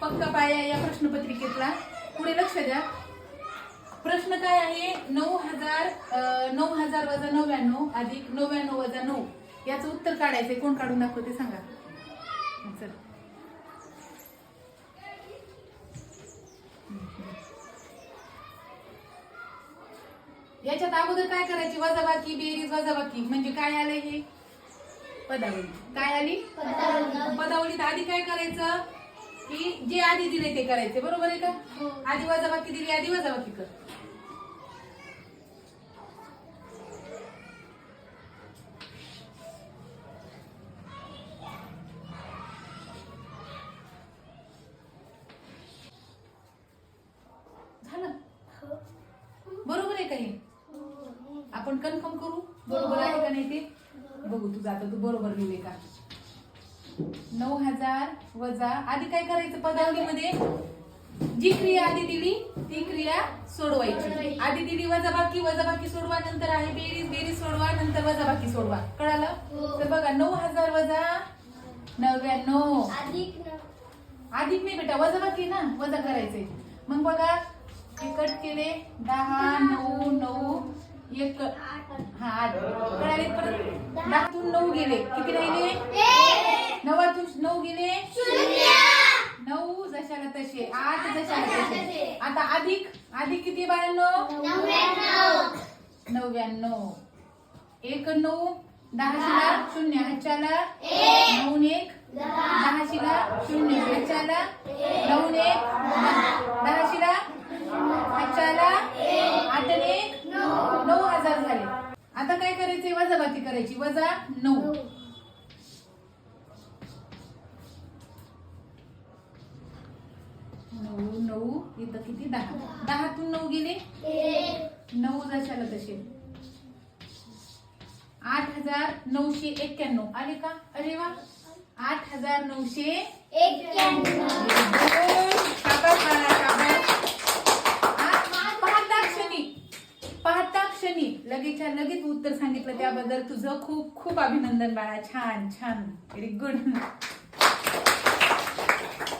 पक्का पाया या प्रश्नपत्रिकेतला. पुढे लक्ष द्या. प्रश्न काय आहे? 9,000 वजा 99 अधिक 99 वजा 9 याचं उत्तर काढायचंय. कोण काढून दाखवते सांगा. चल. याच्यात अगोदर काय करायची? वजाबाकी, बेरीज, वजाबाकी म्हणजे काय आलंय हे? पदावली. काय आली? पदावलीत आधी काय करायचं की जे आधी दिले ते करायचे. बरोबर आहे का? आधी वजाबाकी दिली, आधी वजाबाकी कर. झालं? बरोबर आहे का हे? आपण कन्फर्म करू बरोबर आहे का नाही ते बघू. तुझं आता तू बरोबर लिहिले का? 9,000 वजा आधी काय करायचं? पदावलीमध्ये जी क्रिया आधी दिली ती क्रिया सोडवायची. आधी दिली वजाबाकी, वजाबाकी सोडवा. नंतर आहे बेरीज, बेरीज सोडवा. नंतर वजाबाकी सोडवा. कळालं? तर बघा 9,000 वजा 99 अधिक नाही बेटा, वजाबाकी ना, वजा करायचंय. मग बघा हे कट केले. 10 9 9 1 हा 8 कळाले. परत 10तून 9 गेले. किती राहिले? 9तून 9 गेले 9 जशाला तसे, 8 जशाला तसे. आता अधिक अधिक किती बाळांनो? 99. 1 9 10शीला 0 हाच्याला 9 1 10शीला 0 हाच्याला 9 1 10शीला हाच्याला 8 1 9,000 झाले. आता काय करायचंय? वजाबाकी करायची. वजा 9 9 9 इथं किती? 10. 10तून 9 गेले 9 जशाला तसे. 8,991 आले का? अरे वा. 8,991. पाहता क्षणी लगेचच्या लगेच उत्तर सांगितलं त्याबद्दल तुझं खूप खूप अभिनंदन बाळा. छान छान. Very good.